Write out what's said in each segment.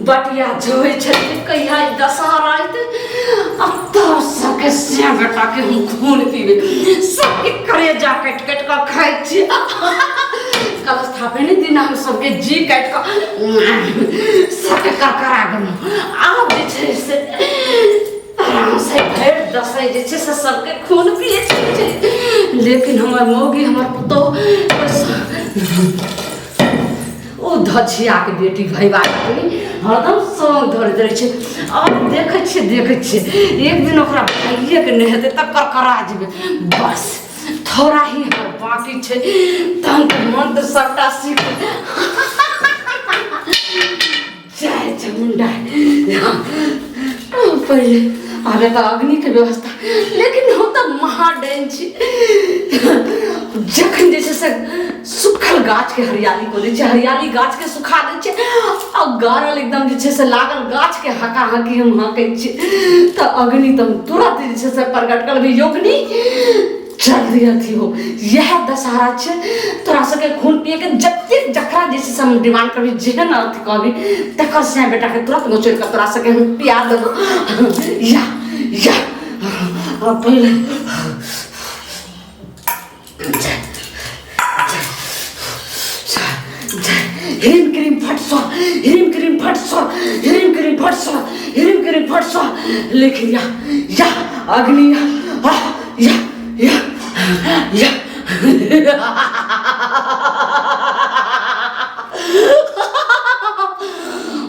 बटिया जोए छते कहिया दशहरा आइते अब तो सबके से बेटा के हम खून पीबे सबके करे जा काट काट का खाइ छी कल स्थापने दिन हम सबके जी काट का सबके करकरा गन आब जे छै से आराम से भर दसै जे छै से सबके खून पिए छै लेकिन हमर मौगी हमर पुतो ओ धछिया के बेटी भैया हरदम संग धरैत रहै छै अब देखै छियै एक दिन ओकरा भाइये के नहि हेतै तब करकरा जेबै बस थोड़ा ही हमर बाकी छै तंत्र मंत्र सबटा सीख जय चामुंडा पहले आगे तो अग्नि के व्यवस्था लेकिन हम तो महाडैन छी जखन जे छै से सुखल गाछ के हरियाली को दै छै हरियाली गाछ के सुखा दै छै आ गारल एकदम जे छै से लागल गाछ के हका हकी हम हाँकै छी तो अग्नि तो तुरंत जे छै से प्रकट कर भी योगनी जल्दी अथी हो यह दशहरा छै तोरा सबके खून पिए के जते जकरा जे से हम डिमांड करबी जेहन अथी कहबी तकर से बेटा के तुरंत गोचर कर तोरा सबके हम पिया देबो या पहले हिरिम क्रीम फट स्वा हिरिम क्रीम फट स्वा हिरिम क्रीम फट स्वा हिरिम क्रीम फट स्वा लेकिन या अग्नि या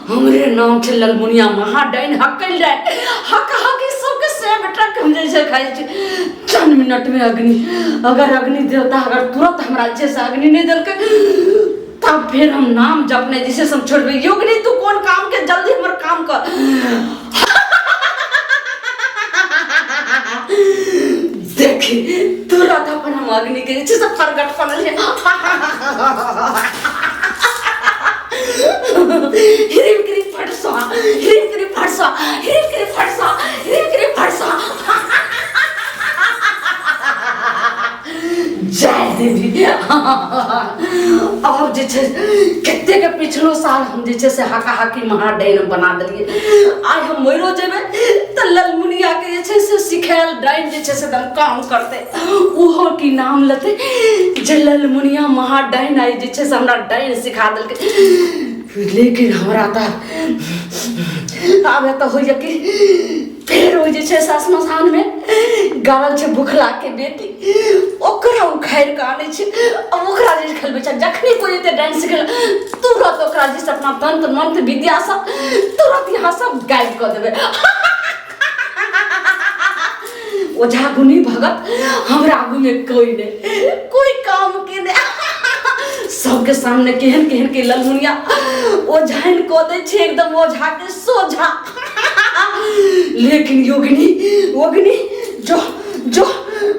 हमरे नाम छै ललमुनिया महाडैन हकल जाए हका हकी सबके से बेटा के हम जैसे खाइ छी चंद मिनट में अग्नि अगर अग्नि देवता अगर तुरंत हमरा जैसे अग्नि नहीं देलकै तब फिर हम नाम जपने जैसे हम छोड़बे योगनी तू कौन काम के जल्दी हमर काम कर देखी तुरंत अपन हम अग्नि के जैसे सब प्रकट करल है हिरिम क्रीम फट स्वा हिरिम क्रीम फट स्वा हिरिम क्रीम फट स्वा हिरिम क्रीम फट स्वा जय देवी अब जे छै कते के पिछलो साल हम जे छै से हका हकी महाडैन बना देलिए आज हम मरो जेबे त ललमुनिया के जे छै से सिखायल डाइन जे छै से दम काम करते ओहो की नाम लेते जे ललमुनिया महाडैन आई जे छै से हमरा डाइन सिखा देलके लेकिन हमरा त आबे त होइए कि फिर ओ जे छै से श्मशान में गावल छै भुखला के बेटी ओकरा उखाड़ के आने छै ओकरा जे खेलबे छै जखनी कोई एते डांस सिखल तुरंत ओकरा जे अपना तंत्र मंत्र विद्या सब तुरंत यहाँ सब गायब कर देबे ओझा गुनी भगत हमरा आगू में कोई काम के नहीं सबके सामने केहन केहन के ललमुनिया ओझाइन को दे छै एकदम ओझा के सोझा लेकिन योगिनी जो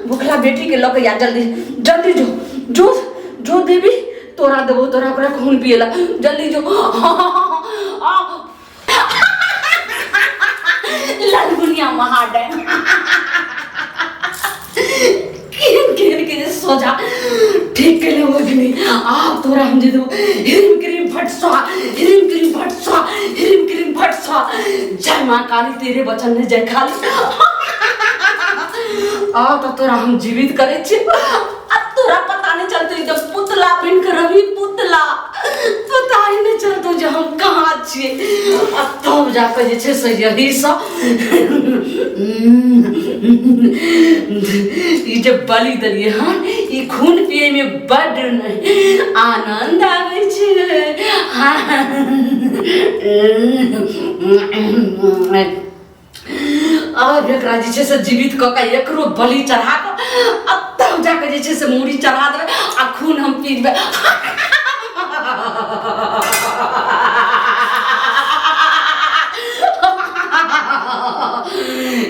भुखला बेटी के लक या जल्दी जो देवी तोरा देबो तोरा ओकरा खून पिएला जल्दी जो ललमुनिया महाडैन केहन के सोझा ठीक के ले योगिनी आप तोरा हम दे देबो हिरिम क्रीम फट स्वा हिरिम क्रीम फट स्वा हिरिम क्रीम फट स्वा जय मां काली तेरे वचन ने जय खाली तो तोरा हम जीवित करे छी अब तोरा पता नहीं चलते जब पुतला बन कर रवि पुतला पता ही नहीं चलतो जे हम कहाँ छिए अब तब जाके जे छै से यही सब ई जे बलि देलिए हन ई खून पिए में बड़ आनंद आवे छै अब एकरा जे छै से जीवित क के एकरो बलि चढ़ा के अब तब जाके जे छै से मूड़ी चढ़ा देबै आ खून हम पीबे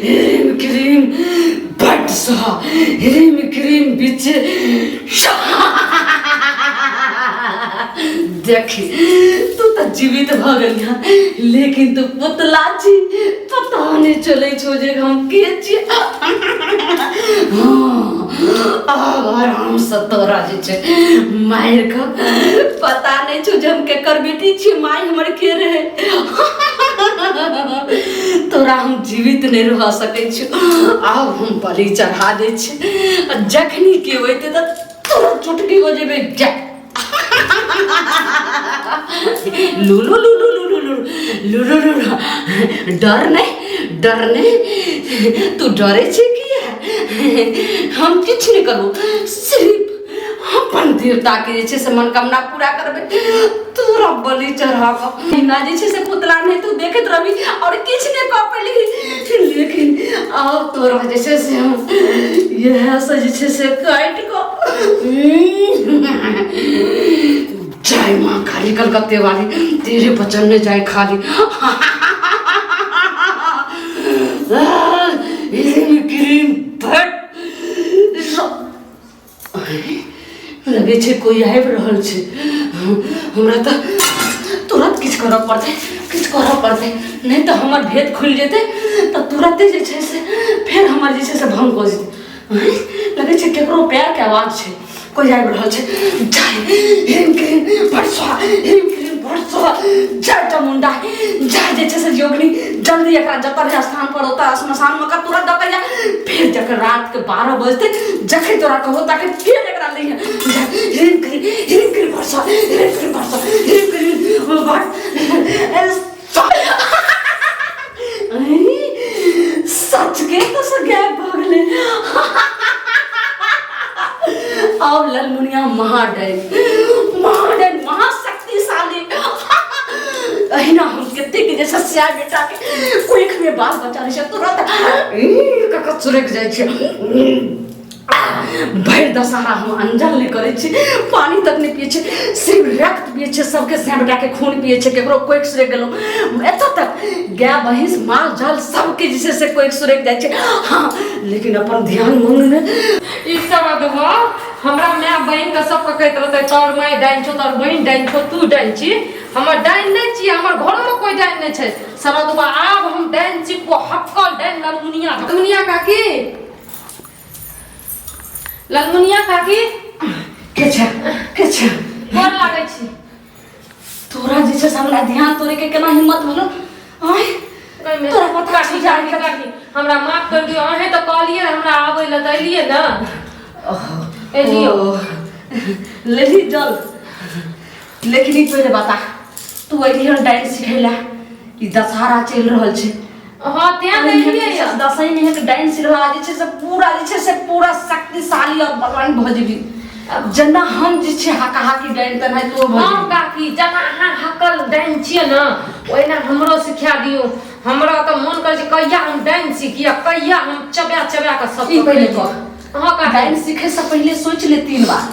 हिरिम क्रीम बट स्वा हिरिम क्रीम बिच देखी तू तो जीवित भ गई लेकिन तू पुतला छी पता नहीं चले छो जे हम के छी आराम से तोरा जे छै मारि कऽ पता नहीं छो जे हम केकर बेटी छी, माय हमर के रहे। तोरा हम जीवित नहीं रह सकै छी। आब हम बलि चढ़ा दै छी, जखनी के होइते तऽ तोरा चुटकी हो जेबे। लुलु लुलु लुलु लुलु लुलु, डर नहीं तू डरे छे किया? हम किछ नहीं करू, सिर्फ अपन देवता के जे छै से मनोकामना पूरा करबे। तोरा बलि चढ़ाब ना जे छै से पुतला नहीं तू देखत रहबी और किछ नहीं कह पेली। लेकिन अब तोरा जे छै से हम यह से जे छै से काट को जय माँ काली कलकत्ते वाली, तेरे बचन में जाए खाली। लगे छे कोई आबि रहल छे। हमरा तो तुरंत किछ करऽ पड़ते, नहीं तो हमर भेद खुल जेते तो तुरंत जे छे से फिर हमर जे छे से भंग हो जेते। लगे छे केकरो पैर के आवाज छे, कोई आबि रहल छे। हिम क्रीम परसवा, जय चामुंडा, जय जे छे से योगिनी, जल्दी एकरा जतन स्थान पर होता स्मशान में का तुरंत दक जा। फिर जकर रात के 12 बजते जखे तोरा कहो ताके फिर एकरा ले हिम क्रीम परसवा, सच के तो सगैब भगले। अब ललमुनिया महाडैन महाशक्तिशाली। अहिना हम कते के जैसा सिया बेटा के कोइख में बाल बचा रहे तुरंत कक सुरक जाय छै। भर दशहरा हम अंजल नहीं करे छी, पानी तक नहीं पिए छी, सिर्फ रक्त पिए छी, सबके से बेटा के खून पिए छी, केकरो कोइख सुरक गेलो एत तक गाय भैंस माल जाल सबके जैसे से कोइख सुरक जाय छै। हाँ लेकिन अपन ध्यान मंग में ई सब अदवा हमरा माय बहन के सब कहैत रहते तोर माय डाइन छौ, तोर बहन डाइन छौ, तू डाइन छी। हमर डाइन नहीं छी, हमर घर में कोई डाइन नहीं छै। सरदवा आब हम डाइन छी को हक्कल डाइन ललमुनिया काकी के छै गोर लागै छी। तोरा जे छै हमरा ध्यान तोरे के केना हिम्मत भेलो? तोरा पता छी काकी हमरा माफ कर दियो, अहे तो कहलिए हमरा आबै ल दैलिए न। एलियो लेली जल। लेकिन ई पहले बता, तू एलियो डाइन सिखैला, ई दशहरा चल रहल छै। हां त्या एलिए दशहरा में एक डाइन सिखला जे छै से पूरा शक्तिशाली और बलवान भ जेबी। जना हम जे छै हकाहाकी डाइन तना तो भ हां काकी जना अहाँ हकल डाइन छिए न, ओइना हमरो सिखा दियो। हमरा तो मन कर जे कहिया हम डाइन सीखिया, कहिया हम चबा के सब पहले कर। हां का डाइन सीखे से पहले सोच ले 3 बार।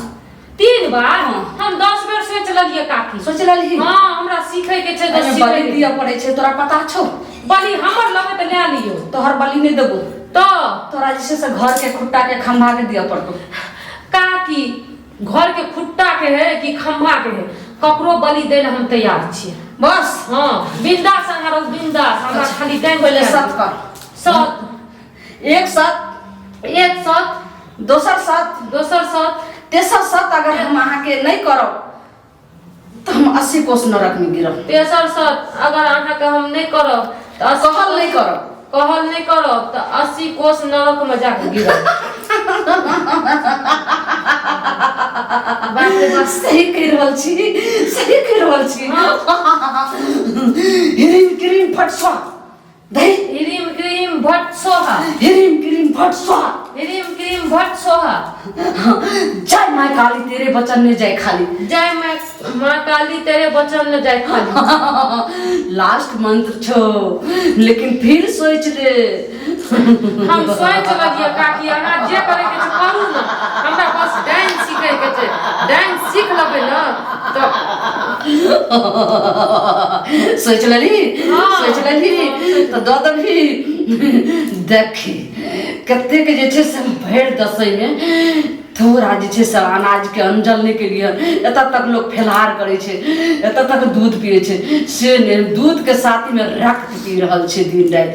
हम 10 बेर सोच ललिए काकी। सोच लली? हां हमरा सीखे के छै, बलि दिया पड़े छै, तोरा पता छौ? बलि हमर लगे त ले लियो। तोहर बलि नहीं देबो तो तोरा जैसे से घर के खुट्टा के खंभा के दिया पड़तो। काकी घर के खुट्टा के है कि खंभा के है, ककरो बलि दे हम तैयार छिए। बस हां बिंदास हमरा खाली डाइन पहले सत कर। एक सत दोसर सत तेसर सत अगर हम अहाँ के नहीं करो तो हम 80 कोस नरक में गिरब। तेसर सत अगर अहाँ के हम नहीं करब तो कहल नहीं करब तो 80 कोस नरक में जाके गिरब। बात रे बस सही कह रहल छी। हिरिम क्रीम फट स्वा हिरिम क्रीम भट सोहा। जय माँ काली तेरे बचन में जाए खाली। जय माँ काली तेरे बचन में जाए खाली। लास्ट मंत्र छो, लेकिन फिर सोच ले। हम सोच लगिए काकी, अहाँ जे करे के छै करू न, हमरा बस डाइन सीखे के छै। डाइन सीख लेबे न तो सोच लली तो दबी। देखी कते के जे छै से भर दसई में थोड़ा जे छै से अनाज के अंजलने के लिए एत तक लोग फलाहार करे छै, एत तक दूध पिए छै, से ने दूध के साथ में रक्त पी रहल छै दिन रात।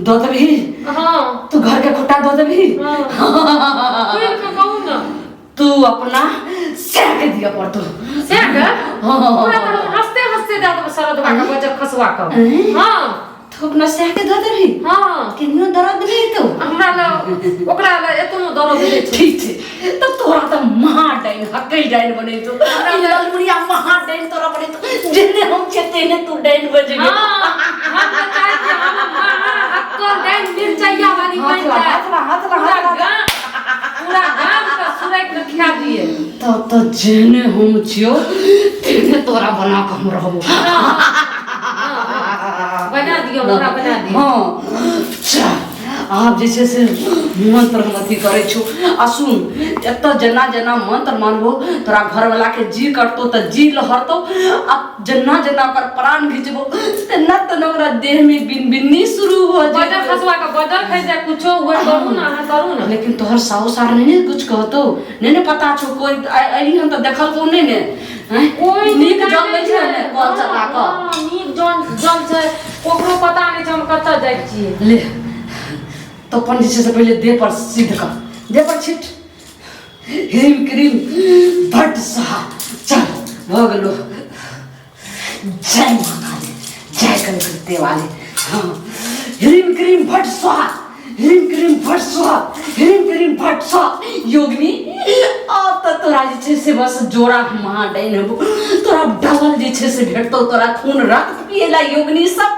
दो देबी हां तू घर के खुटा दो देबी कोई का कहू ना तू अपना सेक दिया पर तू सेक पूरा हंसते हंसते दे दो सरद का बजर खसवा का हां तू अपना सेक दो देबी हां किन्नो दर्द भी तो हमरा ला ओकरा ला एतनो दर्द दे छै ठीक छै तो तोरा त महा डाइन हकई डाइन बने तो ललमुनिया महा डाइन तोरा बने तो जेने हम चते ने तू डाइन बजे हां हम बताए कि हम महा हक्कल डाइन मिर्चैया वाली बन जाए पूरा गांव का सुरैक के खिया दिए तो जेने हम छियो तेने तोरा बना के हम रहबो बना दियो पूरा बना दियो हां चल आप जैसे से मंत्र मथी करे छु आ सुन एत जना जना मंत्र मानबो तोरा घर वाला के जी कटतो त जी लहरतो आ जना जना कर प्राण घिचबो तना तनोरा देह में बिनबिनी शुरू हो जाए बजर खसवा का बजर खाइ जा कुछो हुए करू ना लेकिन तोहर साहू सार ने कुछ कहतो ने पता छो कोई आई हम त देखल को ने कोई नीक जल ले छै ने कॉल चला क नीक जल छै ओकरो पता नै छै हम कत जाय छियै ले तो पंडित से पहले दे पर सिद्ध कर दे पर छिट ह्रीम क्रीम भट सहा चल भगलो जय महाकाली जय करते वाले हाँ ह्रीम क्रीम भट स्वाहा ह्रीम क्रीम भट स्वाहा ह्रीम क्रीम भट स्वाहा योगिनी अब तो तोरा जे छै से बस जोड़ा महा डाइन हेबो तोरा डबल जे छै से भेटतो तोरा खून रक्त पिएला योगिनी सब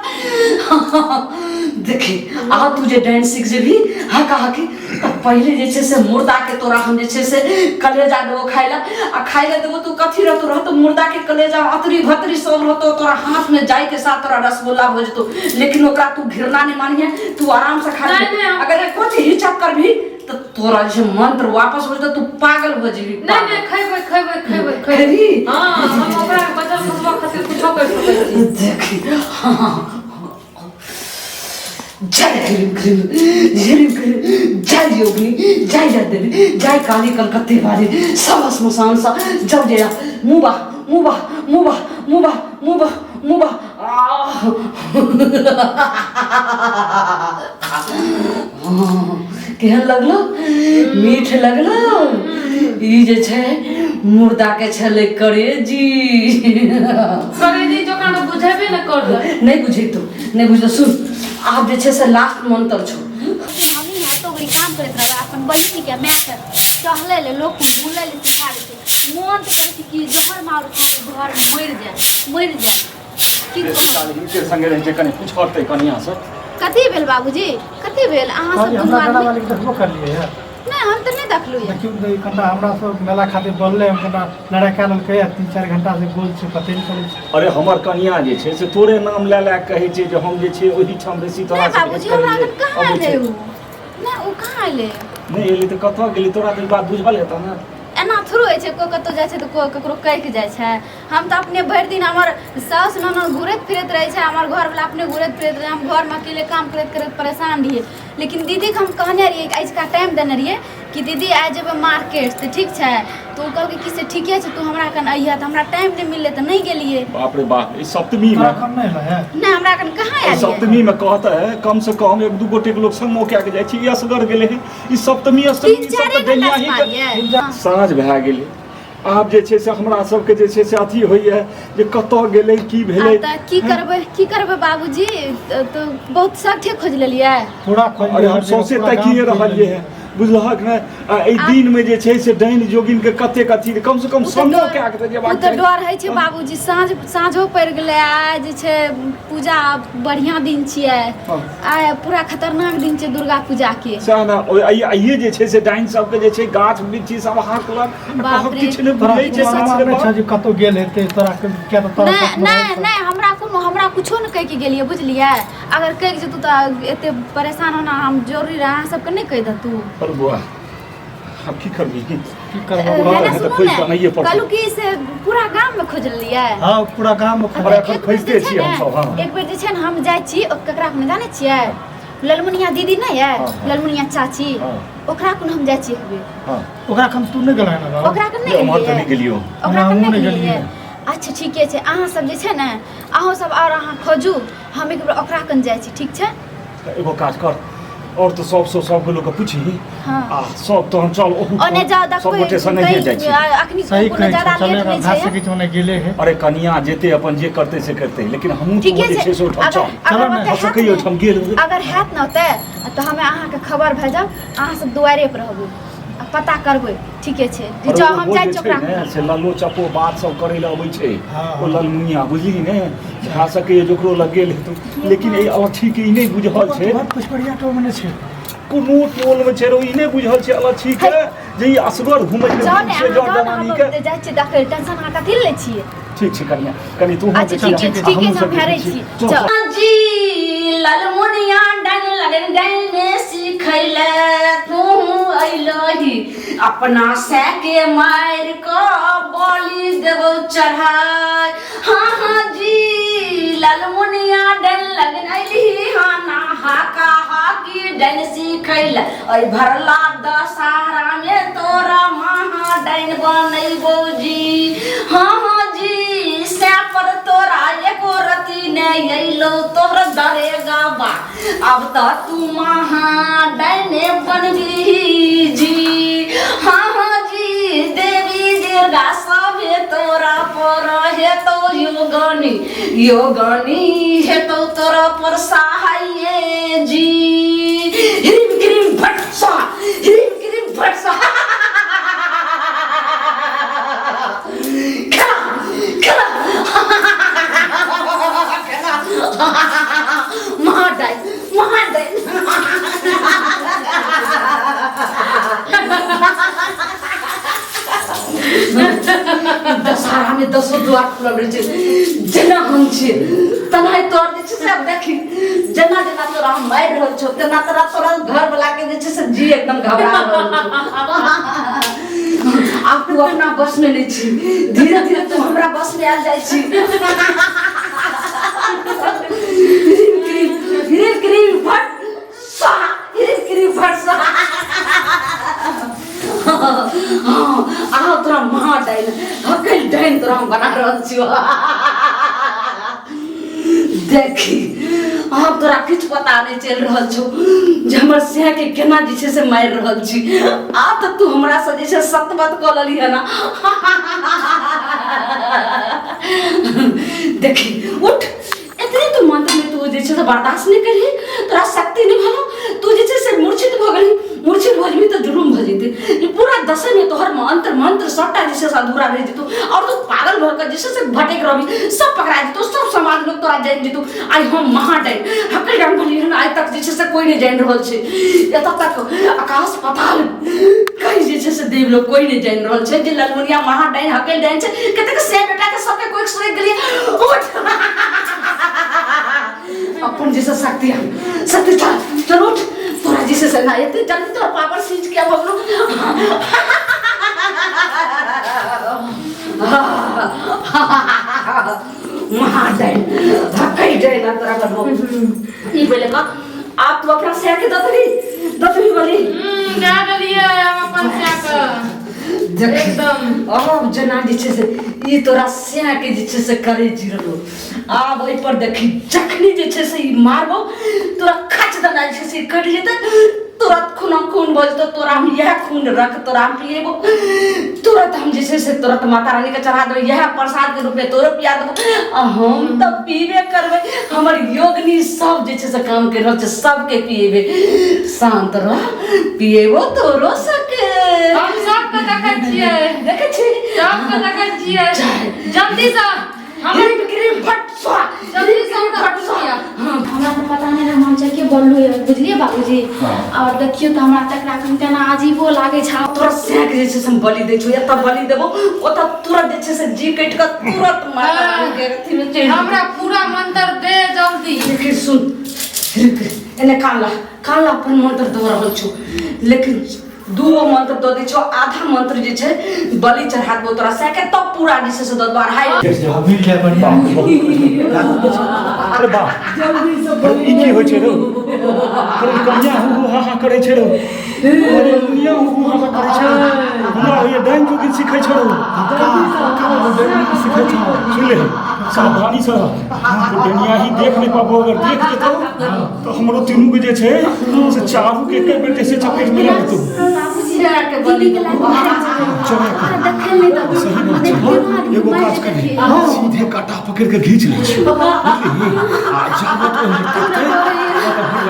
देखे आ तू जे डाइन सीख जेबी हका हकी त पहले जे छै से मुर्दा के तोरा हम जे छै से कलेजा देबो खाइला आ खाइला देबो तू कथी रहतो रहतो मुर्दा के कलेजा अतरी भतरी सब रहतो तोरा हाथ में जाय के साथ तोरा रसगुल्ला हो जतो लेकिन ओकरा तू घृणा नहीं मानिए तू आराम से खा ले अगर कुछ हिचक करबी तो तोरा जे मंत्र वापस हो जतो तू पागल हो जेबी नहीं खैबै हां हम ओकरा बजर खसवा खातिर कुछो कर सकै छी देखी हां जय ह्रीम क्रीम जय योगिनी जय देवी जय काली कलकत्ते वाली सब स्मशान सा जब जया मुबा मुबा मुबा मुबा मुबा मुबा केहन लगलो मीठ लगलो ई जे छै मुर्दा के छले करेजी जोका न बुझेबे न कर नहीं बुझे तो नहीं बुझ सुन आप जे छै से लास्ट मंत्र छो हमी है तो बड़ी काम करत रहबे अपन बहिनी के मैं के चहले ले लोग को भूले ले सिखा दे मन तो करे कि जहर मार खा घर में मर जाए की के संगे रहे कनी कुछ करते कनिया से कथी भेल बाबूजी कथी भेल अहाँ सब हमरा गाना वाले के देखबो कर लिए है नहीं हम तो नहीं देखलु है देखियो कन्ना हमरा सब मेला खातिर बोलले हम कन्ना लड़ाई कए लेलकै 3-4 घंटा से बोल छै पते नहीं चलै छै अरे हमर कनिया जे छै से तोरे नाम ले ले कहै छै जे हम जे छै ओही ठाम बेसी तोरा से बाबूजी हमरा कहां ले उ नहीं उ कहां ले नहीं एली त कतौ गेली तोरा त बात बुझल हेता ना एना थोड़ो होइ छै कोई कतौ जाइ छै त कोई ककरो कहि के जाइ छै हम त अपने भरि दिन हमर सास ननद घुरैत फिरैत रहै छै हमर घर वाला अपने घुरैत फिरैत रहे हम घर में अकेले काम करैत करैत परेशान रहिए लेकिन दीदी के हम कहने रहिए आज का टाइम देने रहिए कि दीदी आ जेबे मार्केट त ठीक छै तो उ कहलकै कि से ठीके छै तू हमरा कन अइया त हमरा टाइम नहीं मिलले त नहीं गेलिए बाप रे बाप ई सप्तमी में कम नहीं है नहीं हमरा कन कहां आइए सप्तमी में कहता है कम से कम एक दू गोटे के लोग संग मौका के जाइ छी ई असगर गेले है ई सप्तमी अष्टमी सब त डेलिया ही साँझ भए गेलै आप जे छै से हमरा सबके जे छै से अथी होइए जे कतौ गेलै की भेलै त की करबै बाबूजी तो बहुत साथे खोज लेलिए पूरा खोज अरे हम सौसे तकिए रहलिए है बुझलहक ने ए दिन में जे छै से डाइन जोगिन के कते कथी कम से कम समो के के जे बात त डर है छै बाबूजी साँझो पड़ गेलै आ जे छै पूजा बढ़िया दिन छियै आ पूरा खतरनाक दिन छै दुर्गा पूजा के साना आइए जे छै से डाइन सब के जे छै गाछ बिच्छी सब हाकलक बाप रे किछ ने बुझै छै अच्छा जे कतौ गेल हेतै तोरा के क्या तो तोरा नहीं हमरा कुछो न कह के गेलिए बुझलिए अगर कह जे तू त एते परेशान होना हम जरूरी रहा सबके नहीं कह द तू बुआ अब की करबी की करबो कहलू कि से पूरा गांव में खोज लिया हां पूरा गांव में हमरा एखन खोजते छी हम सब हां एक बेर जे छै न हम जाय छी ककरा को जाने छियै ललमुनिया दीदी नहीं है ललमुनिया चाची ओकरा को हम जाय छी एक बेर हां ओकरा हम तू नहीं गेलै ना ओकरा को नहीं गेलियो ओकरा को नहीं गेलिए अच्छा ठीके छै अहाँ सब जे छै न अहाँ सब और अहाँ खोजू हम एक बेर ओकरा कन जाय छी ठीक छै एगो काज कर और तो सब लोग के पूछी हाँ। आ सब तो हम चल ओने ज्यादा सब गोटे संगे नहीं जाय छी अखनी सही कोनो ज्यादा चले लेट नहीं घास से छै किछ मने गेले है अरे कनिया जेते अपन जे करते से करते लेकिन हमहू तो ठीके जे छै छै से उठम चल अगर ना, ओते सकैयो हम गेल अगर हैत न ओते तो हमें अहाँ के खबर भेजब अहाँ सब दुआरे पर रहबै आ पता करबै ठीके छै जो हम जाय छी ओकरा से लल्लो चपो बात सब करे ले अबै छै हाँ। ओ ललमुनिया बुझली ने खा सके जोकरो लग गेल हेतौ लेकिन ए अलछी के ई नहीं बुझल छै बहुत कुछ बढ़िया तो मने छै कोनो टोल में छै रो ई नहीं बुझल छै अलछी के जे ई असगर घुमै जाओ ने छै जड़ जवानी के हम जाय छी देखै टेंशन अहाँ कथि लै छियै ठीक छै कनिया कनी तू अच्छा ठीक है हम भेरै छी चल जी ललमुनिया डाइन लगन डाइन में सिखैले तू अइलही अपना से के मार को बोली देबो चढ़ाई हाँ हाँ जी ललमुनिया डाइन लगन अइलही हाँ ना हाका हाकी डाइन सिखैले ओइ भरला दशहरा में तोरा महा डाइन बनैबो जी हाँ हाँ जी से पर तोरा एको रति ने अइलो तोहर डरेगा बा अब तो तू महा डाइने बनबी जी हाँ हाँ जी देवी दुर्गा सबे तोरा पर हे तो योगनी हे तो तोरा पर सहाय जी हिम क्रीम भटसा हिम क्रीम भटसा दशहरा में 10 द्वार खुलल रहे छै जेना हम छी तनाय तोर जे छै से अब देखी जेना जेना तोरा हम मारि रहल छौ तेना तोरा घर वाला के जे छै से जी एकदम घबरा रहल छौ अब तू अपना बस में नहीं छी धीरे धीरे तू हमरा बस में आ जाय छी हिरिम क्रीम फट सा हिरिम क्रीम फट सा आओ तोरा महा डाइन हकल डाइन तोरा हम बना रहल छियो देखी अब तोरा किछ पता नहीं चल रहल छौ जे हमर सिया के केना जे छै से मारि रहल छी आब त तू हमरा से जे छै सतबत क लेली है ना देखी उठ इतनी तू मंत्र में तू जे छै से बर्दाश्त नहीं करी तोरा शक्ति नहीं भलो तू जे छै से मूर्छित भ गेली मूर्छित भजमी तो जुलूम भ जेते ये पूरा दशा में तोहर मंत्र सबटा जे छै से अधूरा रह जेतो और तू पागल भ के जे छै से भटक रहबी सब पकड़ा जेतो सब समाज लोग तोरा जान जेतो आई हम महा डाइन हकल डाइन भली हन आज तक जे छै से कोई नहीं जान रहल छै एत तक आकाश पाताल कहीं जे छै से देव लोग कोई नहीं जान रहल छै जे ललमुनिया महा डाइन हकल डाइन छै कते के से बेटा के सबके कोई सुने गेलिए उठ अपन जैसा शक्ति चल उठ तोरा जैसे से ना ये जल्दी तोरा पावर सींच के भगलो महादैन धक्कई जाए ना तोरा करबो ई बोले का आप तो अपना से के दतरी बोली जा डलिए हम अपन से का एकदम अब जना जे छै से ई तोरा से के जे छै से करे जिरलो आब ओइ पर देखी जखनी जे छै से ई मारबो तोरा खच दना जे छै से कट जेते तुरंत खून बजतो तोरा हम यह खून रख तोरा हम पिएबो तुरंत हम जे छै से तुरंत माता रानी के चढ़ा देबो यह प्रसाद के रूप में तोरो पिया देबो हम त पीबे करबे हमर योगनी सब जे छै से काम कर रहल छै सबके पिएबे शांत रह पिएबो तोरो सके हम सब के देखे छी सब के देखे छियै जल्दी से हमारे बिक्री फट स्वा जल्दी से फट स्वा हमरा तो पता नहीं हम के बोललो है बुझलिए बाबूजी और देखियो तो हमरा तक राखन केना अजीबो लागे छ तोरा सेक जे छै से हम बलि दै छु एत बलि देबो ओत तुरंत जे छै से जी कट के तुरंत माता रानी के अथी में चढ़ हमरा पूरा मंत्र दे जल्दी लेकिन सुन एने काला अपन मंत्र दो रहल छु लेकिन दूगो मंत्र दो दै छो आधा मंत्र जे छै बलि चढ़ा देबो तोरा सेके तब पूरा जे छै से दो बार हाय मिल जाए बढ़िया अरे बा ई की होइ छै रो अरे कन्या हु हा हा करे छै रो अरे दुनिया हु हा हा करे छै हमरा ये डाइन जोगिन सिखै छै रो सिखै छै सुन ले सावधानी से तो दुनिया ही देख नहीं पाबो अगर देख लेतो तो हमरो तीनों के जे छै से चारू के एक बेर से चपेट में लग तो बाबूजी के बलि के लाग चले देखल नहीं तो सही बात छै एगो काज कर सीधे काटा पकड़ के खींच ले छी आ जाबो तो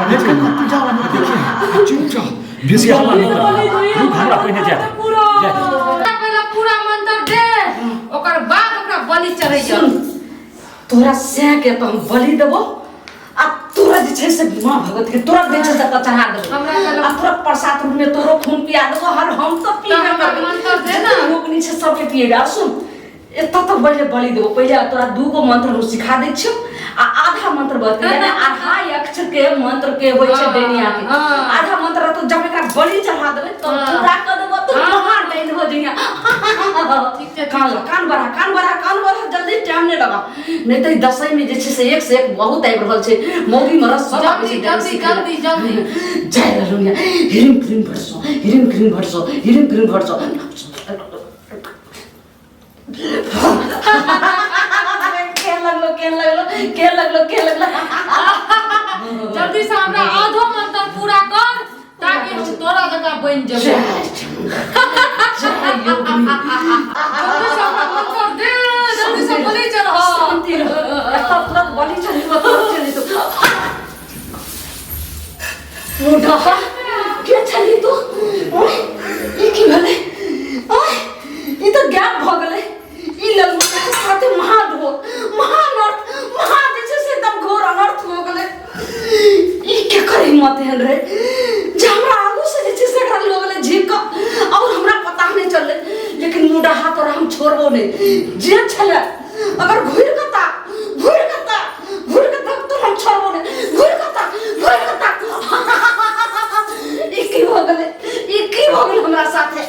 देखते देखिए चुपचाप बेसी हल्ला नहीं कर रुक हमरा पहिने जा पहले पूरा मंत्र दे ओकर बाद ओकरा बलि चढ़ैया तोरा से के तो हम बलि देबो आ तोरा जे छै से मां भगवती के तोरा दे छै से चढ़ा देबो आ तोरा प्रसाद रूप में तोरो खून पिया देबो हर हम तो पीबे मंत्र दे ना लोकनी छै सबके पिएगा सुन एत तक पहले बलि देबो पहले तोरा दूगो मंत्र हम सिखा दै छियो आ आधा मंत्र बता दे आधा अक्षर के मंत्र के होय छै डेनिया के आधा मंत्र तो जब एकरा बलि चढ़ा देबे तो पूरा क देबो तो महान डाइन हो जइया ठीक छै कान बढ़ा जल्दी टाइम नहीं लगा नहीं तो दसई में जे छै से एक से एक बहुत आबि रहल छै मौगी मरस सब आबि छै जल्दी जय ललुनिया हिरिम क्रीम भरसो के लगलो जल्दी से हमरा आधो मंत्र पूरा कर ताकि हम तोरा जका बन जेबे जल्दी से बलि चढ़ा शांति रहो तुरंत बलि चढ़ी तो मुंडा के चली तू ई की भेले ई तो गैप भ गेले ई लगू के साथे महाअनर्थ महा जे छै से एकदम घोर अनर्थ हो गेले ई के करे मत हन रे जे हमरा आगू से जे छै से एकरा हो गेले झीक और हमरा पता नहीं चलले लेकिन मुंडा हाथ और हम छोड़बो नहीं जे छले अगर घुर कता तो हम छोड़बो नहीं घुर कता ई की हो गेले हमरा साथे